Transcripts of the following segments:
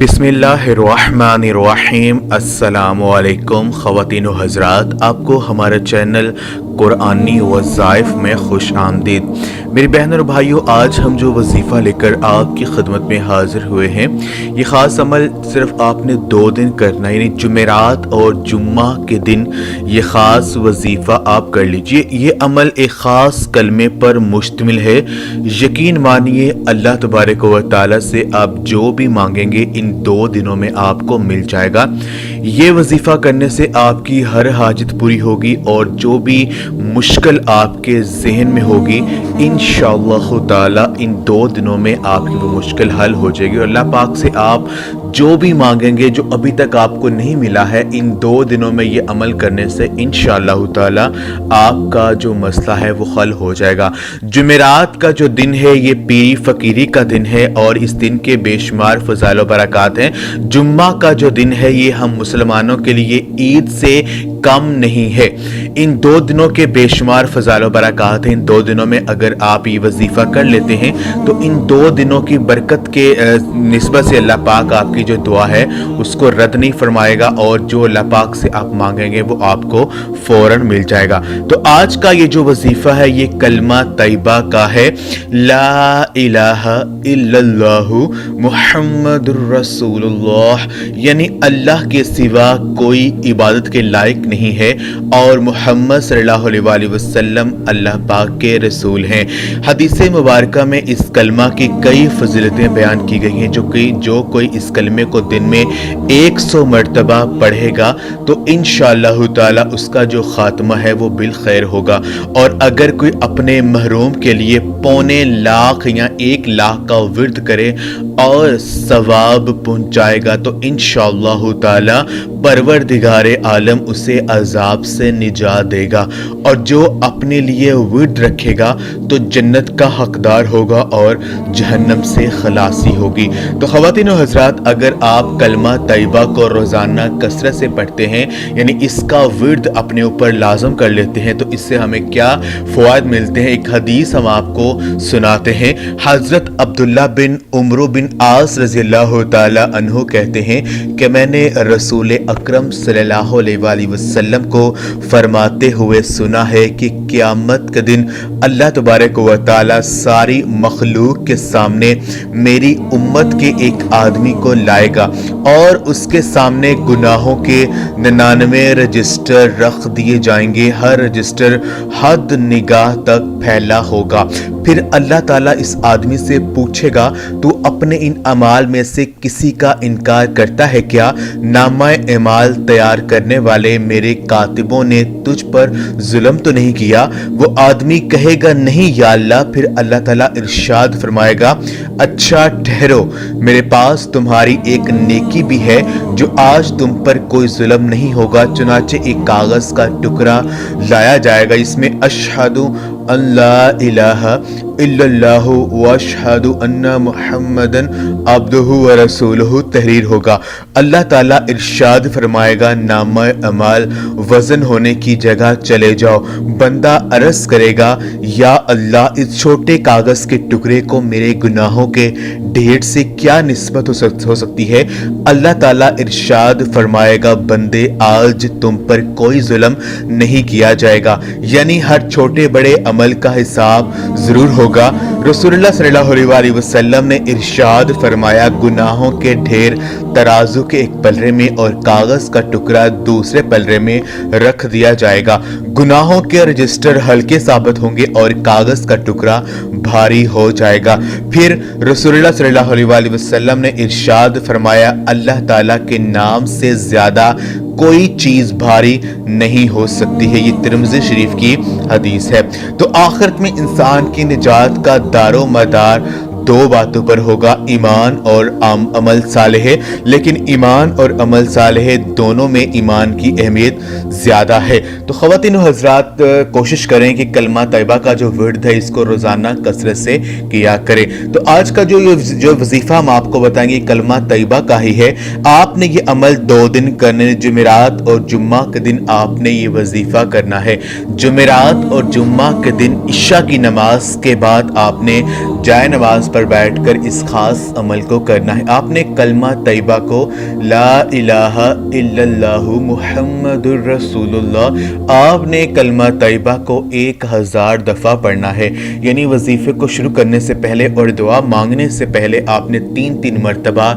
बिस्मिल्लाहिर्रहमानिर्रहीम। अस्सलामुअलैकुम ख़वातीन व हज़रात, आपको हमारे चैनल कुरानी वज़ाइफ़ में खुश आमदीद। मेरी बहनों और भाइयों, आज हम जो वजीफ़ा लेकर आपकी खिदमत में हाज़िर हुए हैं, ये ख़ास अमल सिर्फ आपने 2 दिन करना है, यानी जुमेरात और जुम्मा के दिन ये ख़ास वजीफ़ा आप कर लीजिए। ये अमल एक ख़ास कलमे पर मुश्तमिल है। यकीन मानिए अल्लाह तबारक व तआला से आप जो भी मांगेंगे इन 2 दिनों में आपको मिल जाएगा। ये वजीफ़ा करने से आपकी हर हाजत पूरी होगी और जो भी मुश्किल आपके जहन में होगी इंशाअल्लाह ताला इन 2 दिनों में आपकी वो मुश्किल हल हो जाएगी। और अल्लाह पाक से आप जो भी मांगेंगे, जो अभी तक आपको नहीं मिला है, इन 2 दिनों में ये अमल करने से इंशाअल्लाह ताला आपका जो मसला है वो हल हो जाएगा। जुमेरात का जो दिन है ये पीरी फ़कीरी का दिन है और इस दिन के बेशुमार फ़ज़ाइल व बरक़ात हैं। जुम्मा का जो दिन है ये हम मुसलमानों के लिए ईद से कम नहीं है। इन 2 दिनों के बेशुमार फ़ज़ाइल व बरक़ात हैं। इन 2 दिनों में अगर आप ये वजीफ़ा कर लेते हैं तो इन 2 दिनों की बरकत के निस्बत से अल्लाह पाक आपकी जो दुआ है उसको रद्द नहीं फरमाएगा और जो अल्लाह पाक से आप मांगेंगे वो आपको फ़ौरन मिल जाएगा। तो आज का ये जो वजीफ़ा है ये कलमा तैयबा का है, ला इलाहा इल्लल्लाहु मुहम्मदुर रसूलुल्लाह, यानी अल्लाह के सिवा कोई इबादत के लायक नहीं है और मोहम्मद सल्लल्लाहु अलैहि वसल्लम अल्लाह पाक के रसूल हैं। हदीस मुबारका में इस कलमा की कई फजीलतें बयान की गई हैं, जो कोई इस कलमे को दिन में 100 मरतबा पढ़ेगा तो इंशाअल्लाह ताला उसका जो खात्मा है वो बिल खैर होगा। और अगर कोई अपने महरूम के लिए 2.25 लाख या 1 लाख का विर्द करे और सवाब पहुंचाएगा तो इंशाअल्लाह ताला परवरदिगारे आलम उसे अजाब से निजात देगा। और जो अपने लिए विर्द रखेगा तो जन्नत का हकदार होगा और जहन्नम से खलासी होगी। तो ख़वातीन व हज़रात, अगर आप कलमा तैयबा को रोज़ाना कसरत से पढ़ते हैं, यानी इसका विर्द अपने ऊपर लाजम कर लेते हैं, तो इससे हमें क्या फ़वाइद मिलते हैं, एक हदीस हम आपको सुनाते हैं। हज़रत अब्दुल्ला बिन उमर बिन आस रज़ियल्लाहु ताला अन्हु कहते हैं कि मैंने रसूल अकरम सल्लल्लाहु अलैहि वसल्लम को फरमाते हुए सुना है कि क़यामत के दिन अल्लाह तबारक व तआला सारी मखलूक के सामने मेरी उम्मत के एक आदमी को लाएगा और उसके सामने गुनाहों के 99 रजिस्टर रख दिए जाएंगे। हर रजिस्टर हद निगाह तक फैला होगा। फिर अल्लाह ताला इस आदमी से पूछेगा, तू अपने इन अमाल में से किसी का इनकार करता है क्या? नामा अमाल तैयार करने वाले मेरे कातिबों ने तुझ पर जुल्म तो नहीं किया? वो आदमी कहेगा, नहीं या अल्लाह। फिर अल्लाह ताला इरशाद फरमाएगा, अच्छा ठहरो, मेरे पास तुम्हारी एक नेकी भी है जो आज तुम पर कोई जुल्म नहीं होगा। चुनाचे एक कागज का टुकड़ा लाया जाएगा, इसमें अशहदु अल्ला इलाहा इल्लल्लाहु व अशहदु अन्ना मुहम्मदन अब्दुहु व रसूलुहु तहरीर होगा। अल्लाह ताला इरशाद फरमाएगा, नामा अमाल वजन होने की जगह चले जाओ। बंदा अर्ज करेगा, या अल्लाह, इस छोटे कागज के टुकड़े को मेरे गुनाहों के ढेर से क्या निस्बत हो सकती है? अल्लाह ताला इरशाद फरमाएगा, बंदे आज तुम पर कोई जुल्म नहीं किया जाएगा, यानी हर छोटे बड़े अमल का हिसाब जरूर होगा। रसूलुल्लाह सल्लल्लाहु अलैहि वसल्लम ने इरशाद फरमाया, गुनाहों के ढेर तराजू के एक पलरे में और कागज का टुकड़ा दूसरे पलरे में रख दिया जाएगा। गुनाहों के रजिस्टर हल्के साबित होंगे और कागज का टुकड़ा भारी हो जाएगा। फिर रसूलुल्लाह सल्लल्लाहु अलैहि वसल्लम ने इरशाद फरमाया, अल्लाह ताला के नाम से ज्यादा कोई चीज भारी नहीं हो सकती है। ये तिरमिज़ी शरीफ की हदीस है। तो आखिरत में इंसान की निजात का दारो मदार 2 बातों पर होगा, ईमान और अमल सालेह। लेकिन ईमान और अमल सालेह दोनों में ईमान की अहमियत ज़्यादा है। तो ख़वातीन व हज़रात, कोशिश करें कि कलमा तैयबा का जो विर्द है इसको रोज़ाना कसरत से किया करें। तो आज का जो वजीफ़ा हम आपको बताएंगे कलमा तैयबा का ही है। आपने ये अमल 2 दिन करने, जुमेरात और जुम्मा के दिन आपने ये वजीफ़ा करना है। जुमेरात और जुम्मा के दिन इशा की नमाज के बाद आपने जाए नमाज पर बैठकर इस खास अमल को करना है। आपने कलमा तैयबा को ला इलाहा इल्लल्लाहु मुहम्मदुर रसूलुल्लाह आपने कलमा तैयबा को 1000 दफ़ा पढ़ना है। यानी वजीफे को शुरू करने से पहले और दुआ मांगने से पहले आपने 3 मरतबा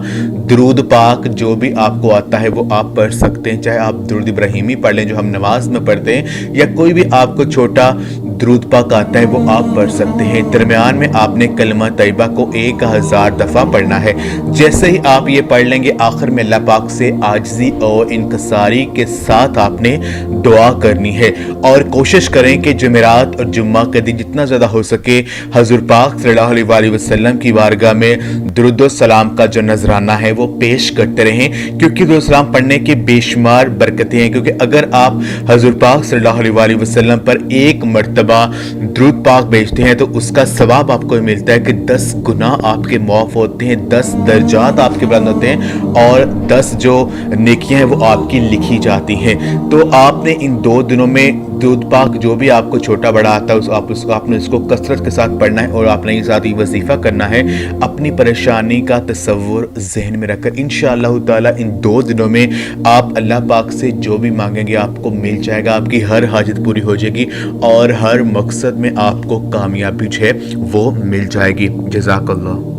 दुरूद पाक जो भी आपको आता है वो आप पढ़ सकते हैं। चाहे आप दुरूद इब्राहिमी पढ़ लें जो हम नमाज में पढ़ते हैं, या कोई भी आपको छोटा दुरूद पाक आता है वो आप पढ़ सकते हैं। दरमियान में आपने कलमा तैयबा को 1000 दफ़ा पढ़ना है। जैसे ही आप ये पढ़ लेंगे, आखिर में अल्लाह पाक से आजिज़ी और इनकसारी के साथ आपने दुआ करनी है। और कोशिश करें कि जुमेरात और जुम्मा के दिन जितना ज़्यादा हो सके हज़ूर पाक सल्लल्लाहु अलैहि वसल्लम की बारगाह में दुरूद व सलाम का जो नजराना है वो पेश करते रहें, क्योंकि दुरूद सलाम पढ़ने की बेशुमार बरकतें हैं। क्योंकि अगर आप हज़ूर पाक सल्लल्लाहु अलैहि वसल्लम पर 1 मरतबा दुरूद पाक भेजते हैं तो उसका सवाब आपको मिलता है कि 10 गुनाह आपके माफ़ होते हैं, 10 दर्जात आपके बुलंद होते हैं और 10 जो नेकियां हैं वो आपकी लिखी जाती हैं। तो आपने इन 2 दिनों में दुरूद पाक जो भी आपको छोटा बड़ा आता है आपने इसको कसरत के साथ पढ़ना है और आपने ये साथ ही वजीफ़ा करना है। अपनी परेशानी का तसव्वुर ज़हन में रखकर इंशाअल्लाह ताला इन 2 दिनों में आप अल्लाह पाक से जो भी मांगेंगे आपको मिल जाएगा। आपकी हर हाजत पूरी हो जाएगी और हर मकसद में आपको कामयाबी जो है वो मिल जाएगी। जज़ाकल्लाह।